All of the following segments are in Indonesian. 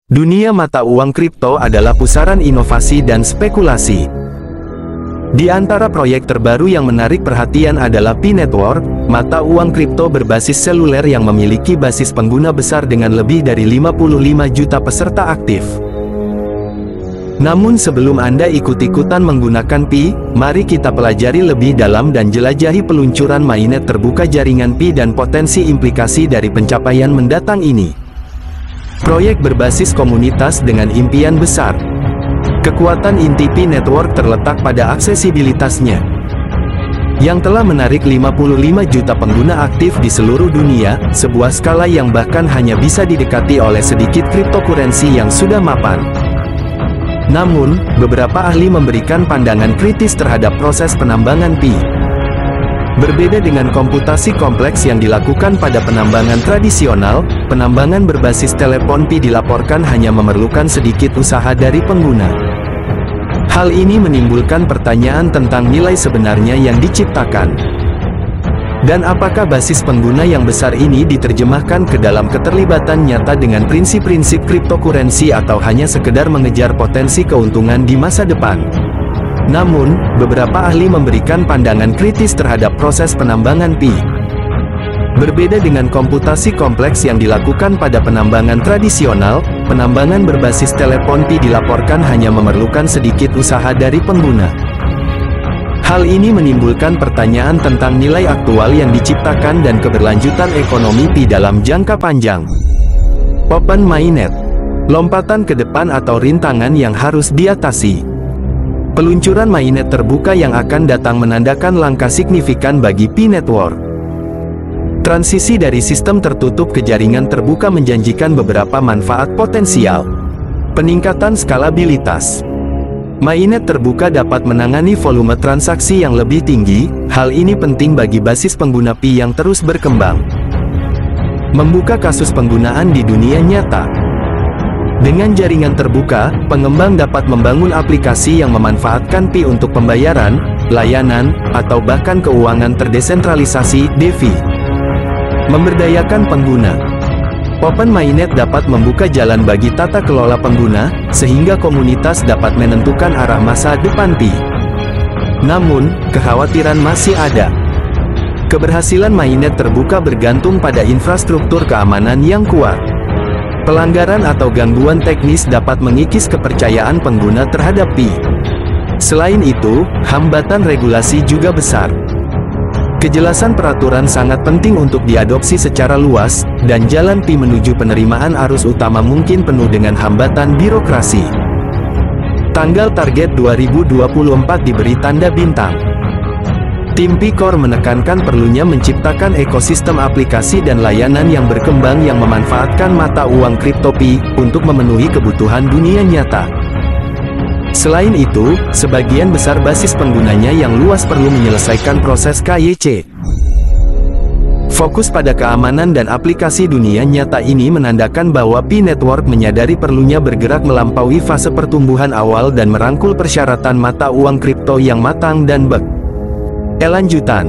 Dunia mata uang kripto adalah pusaran inovasi dan spekulasi. Di antara proyek terbaru yang menarik perhatian adalah Pi Network, mata uang kripto berbasis seluler yang memiliki basis pengguna besar dengan lebih dari 55 juta peserta aktif. Namun sebelum Anda ikut-ikutan menggunakan Pi, mari kita pelajari lebih dalam dan jelajahi peluncuran mainnet terbuka jaringan Pi dan potensi implikasi dari pencapaian mendatang ini. Proyek berbasis komunitas dengan impian besar. Kekuatan inti Pi Network terletak pada aksesibilitasnya, yang telah menarik 55 juta pengguna aktif di seluruh dunia, sebuah skala yang bahkan hanya bisa didekati oleh sedikit cryptocurrency yang sudah mapan. Namun, beberapa ahli memberikan pandangan kritis terhadap proses penambangan Pi. Berbeda dengan komputasi kompleks yang dilakukan pada penambangan tradisional, penambangan berbasis telepon Pi dilaporkan hanya memerlukan sedikit usaha dari pengguna. Hal ini menimbulkan pertanyaan tentang nilai sebenarnya yang diciptakan. Dan apakah basis pengguna yang besar ini diterjemahkan ke dalam keterlibatan nyata dengan prinsip-prinsip cryptocurrency atau hanya sekedar mengejar potensi keuntungan di masa depan? Namun, beberapa ahli memberikan pandangan kritis terhadap proses penambangan Pi. Berbeda dengan komputasi kompleks yang dilakukan pada penambangan tradisional, penambangan berbasis telepon Pi dilaporkan hanya memerlukan sedikit usaha dari pengguna. Hal ini menimbulkan pertanyaan tentang nilai aktual yang diciptakan dan keberlanjutan ekonomi Pi dalam jangka panjang. Open Mainnet, lompatan ke depan atau rintangan yang harus diatasi. Peluncuran mainnet terbuka yang akan datang menandakan langkah signifikan bagi Pi Network. Transisi dari sistem tertutup ke jaringan terbuka menjanjikan beberapa manfaat potensial. Peningkatan skalabilitas. Mainnet terbuka dapat menangani volume transaksi yang lebih tinggi, hal ini penting bagi basis pengguna Pi yang terus berkembang. Membuka kasus penggunaan di dunia nyata. Dengan jaringan terbuka, pengembang dapat membangun aplikasi yang memanfaatkan Pi untuk pembayaran, layanan, atau bahkan keuangan terdesentralisasi (DeFi). Memberdayakan pengguna. Open Mainnet dapat membuka jalan bagi tata kelola pengguna, sehingga komunitas dapat menentukan arah masa depan Pi. Namun, kekhawatiran masih ada. Keberhasilan mainnet terbuka bergantung pada infrastruktur keamanan yang kuat. Pelanggaran atau gangguan teknis dapat mengikis kepercayaan pengguna terhadap Pi. Selain itu, hambatan regulasi juga besar. Kejelasan peraturan sangat penting untuk diadopsi secara luas, dan jalan Pi menuju penerimaan arus utama mungkin penuh dengan hambatan birokrasi. Tanggal target 2024 diberi tanda bintang. Tim Pi Core menekankan perlunya menciptakan ekosistem aplikasi dan layanan yang berkembang yang memanfaatkan mata uang kripto Pi untuk memenuhi kebutuhan dunia nyata. Selain itu, sebagian besar basis penggunanya yang luas perlu menyelesaikan proses KYC. Fokus pada keamanan dan aplikasi dunia nyata ini menandakan bahwa Pi Network menyadari perlunya bergerak melampaui fase pertumbuhan awal dan merangkul persyaratan mata uang kripto yang matang dan baik. Lanjutan.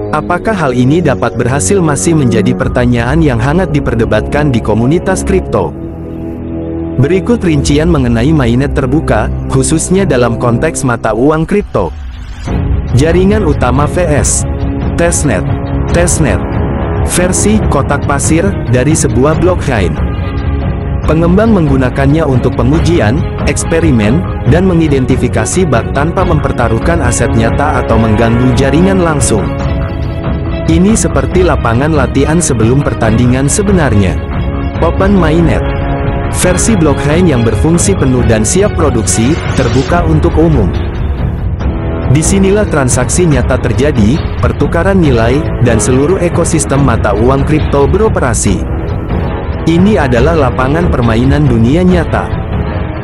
Apakah hal ini dapat berhasil masih menjadi pertanyaan yang hangat diperdebatkan di komunitas kripto. Berikut rincian mengenai mainnet terbuka, khususnya dalam konteks mata uang kripto. Jaringan utama vs. Testnet. Testnet. Versi kotak pasir dari sebuah blockchain. Pengembang menggunakannya untuk pengujian, eksperimen, dan mengidentifikasi bug tanpa mempertaruhkan aset nyata atau mengganggu jaringan langsung. Ini seperti lapangan latihan sebelum pertandingan sebenarnya. Open Mainnet. Versi blockchain yang berfungsi penuh dan siap produksi, terbuka untuk umum. Disinilah transaksi nyata terjadi, pertukaran nilai, dan seluruh ekosistem mata uang kripto beroperasi. Ini adalah lapangan permainan dunia nyata.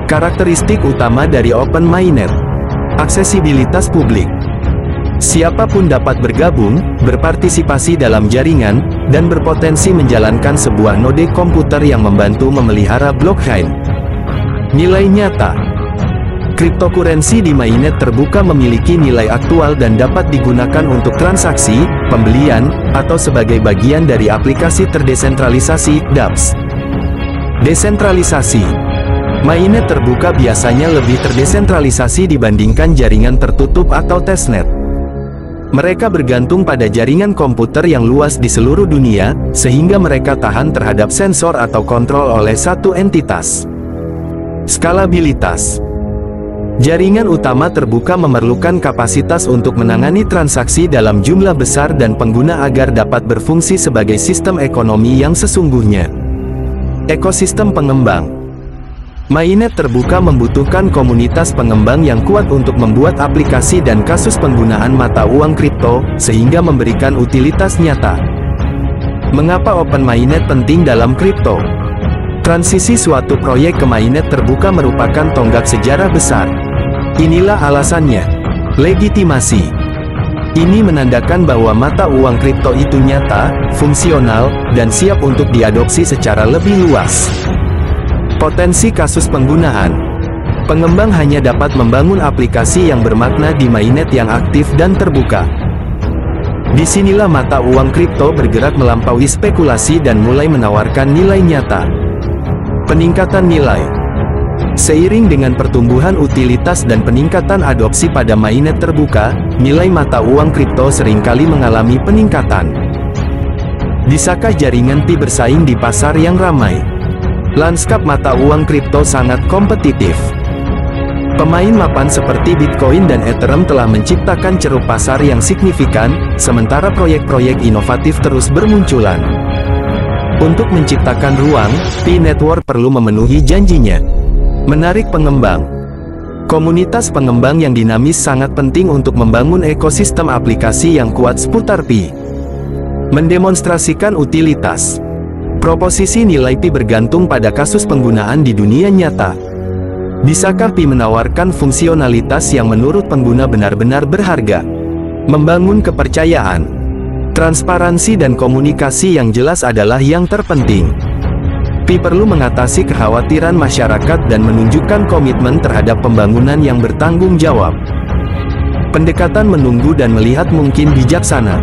Karakteristik utama dari Open Mainnet. Aksesibilitas publik. Siapapun dapat bergabung, berpartisipasi dalam jaringan, dan berpotensi menjalankan sebuah node komputer yang membantu memelihara blockchain. Nilai nyata. Cryptocurrency di mainnet terbuka memiliki nilai aktual dan dapat digunakan untuk transaksi, pembelian, atau sebagai bagian dari aplikasi terdesentralisasi, dApps. Desentralisasi. Mainnet terbuka biasanya lebih terdesentralisasi dibandingkan jaringan tertutup atau testnet. Mereka bergantung pada jaringan komputer yang luas di seluruh dunia, sehingga mereka tahan terhadap sensor atau kontrol oleh satu entitas. Skalabilitas. Jaringan utama terbuka memerlukan kapasitas untuk menangani transaksi dalam jumlah besar dan pengguna agar dapat berfungsi sebagai sistem ekonomi yang sesungguhnya. Ekosistem pengembang. Mainnet terbuka membutuhkan komunitas pengembang yang kuat untuk membuat aplikasi dan kasus penggunaan mata uang kripto, sehingga memberikan utilitas nyata. Mengapa Open Mainnet penting dalam kripto? Transisi suatu proyek ke mainnet terbuka merupakan tonggak sejarah besar. Inilah alasannya. Legitimasi. Ini menandakan bahwa mata uang kripto itu nyata, fungsional, dan siap untuk diadopsi secara lebih luas. Potensi kasus penggunaan. Pengembang hanya dapat membangun aplikasi yang bermakna di mainnet yang aktif dan terbuka. Disinilah mata uang kripto bergerak melampaui spekulasi dan mulai menawarkan nilai nyata. Peningkatan nilai. Seiring dengan pertumbuhan utilitas dan peningkatan adopsi pada mainnet terbuka, nilai mata uang kripto seringkali mengalami peningkatan. Bisakah jaringan Pi bersaing di pasar yang ramai? Lanskap mata uang kripto sangat kompetitif. Pemain mapan seperti Bitcoin dan Ethereum telah menciptakan ceruk pasar yang signifikan, sementara proyek-proyek inovatif terus bermunculan. Untuk menciptakan ruang, Pi Network perlu memenuhi janjinya. Menarik pengembang. Komunitas pengembang yang dinamis sangat penting untuk membangun ekosistem aplikasi yang kuat seputar Pi. Mendemonstrasikan utilitas. Proposisi nilai Pi bergantung pada kasus penggunaan di dunia nyata. Bisakah Pi menawarkan fungsionalitas yang menurut pengguna benar-benar berharga? Membangun kepercayaan. Transparansi dan komunikasi yang jelas adalah yang terpenting. Pi perlu mengatasi kekhawatiran masyarakat dan menunjukkan komitmen terhadap pembangunan yang bertanggung jawab. Pendekatan menunggu dan melihat mungkin bijaksana.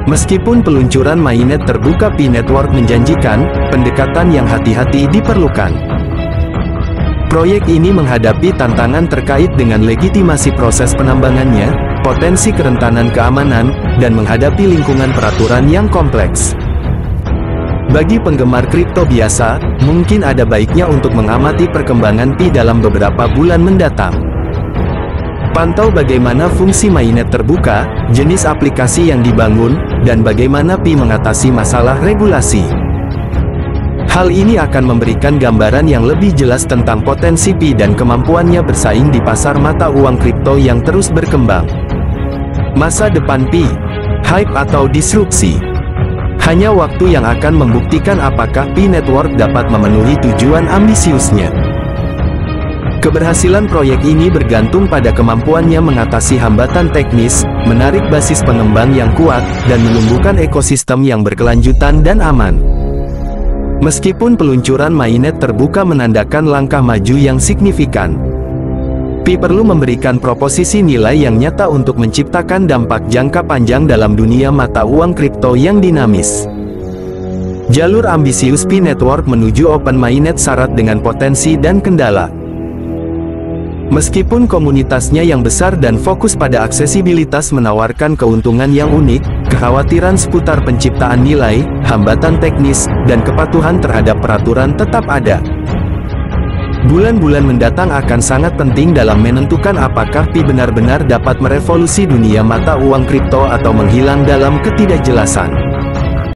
Meskipun peluncuran mainnet terbuka Pi Network menjanjikan, pendekatan yang hati-hati diperlukan. Proyek ini menghadapi tantangan terkait dengan legitimasi proses penambangannya, potensi kerentanan keamanan, dan menghadapi lingkungan peraturan yang kompleks. Bagi penggemar kripto biasa, mungkin ada baiknya untuk mengamati perkembangan Pi dalam beberapa bulan mendatang. Pantau bagaimana fungsi mainnet terbuka, jenis aplikasi yang dibangun, dan bagaimana Pi mengatasi masalah regulasi. Hal ini akan memberikan gambaran yang lebih jelas tentang potensi Pi dan kemampuannya bersaing di pasar mata uang kripto yang terus berkembang. Masa depan Pi, hype atau disrupsi? Hanya waktu yang akan membuktikan apakah Pi Network dapat memenuhi tujuan ambisiusnya. Keberhasilan proyek ini bergantung pada kemampuannya mengatasi hambatan teknis, menarik basis pengembang yang kuat, dan menumbuhkan ekosistem yang berkelanjutan dan aman. Meskipun peluncuran mainnet terbuka menandakan langkah maju yang signifikan, Pi perlu memberikan proposisi nilai yang nyata untuk menciptakan dampak jangka panjang dalam dunia mata uang kripto yang dinamis. Jalur ambisius Pi Network menuju Open Mainnet syarat dengan potensi dan kendala. Meskipun komunitasnya yang besar dan fokus pada aksesibilitas menawarkan keuntungan yang unik, kekhawatiran seputar penciptaan nilai, hambatan teknis, dan kepatuhan terhadap peraturan tetap ada. Bulan-bulan mendatang akan sangat penting dalam menentukan apakah Pi benar-benar dapat merevolusi dunia mata uang kripto atau menghilang dalam ketidakjelasan.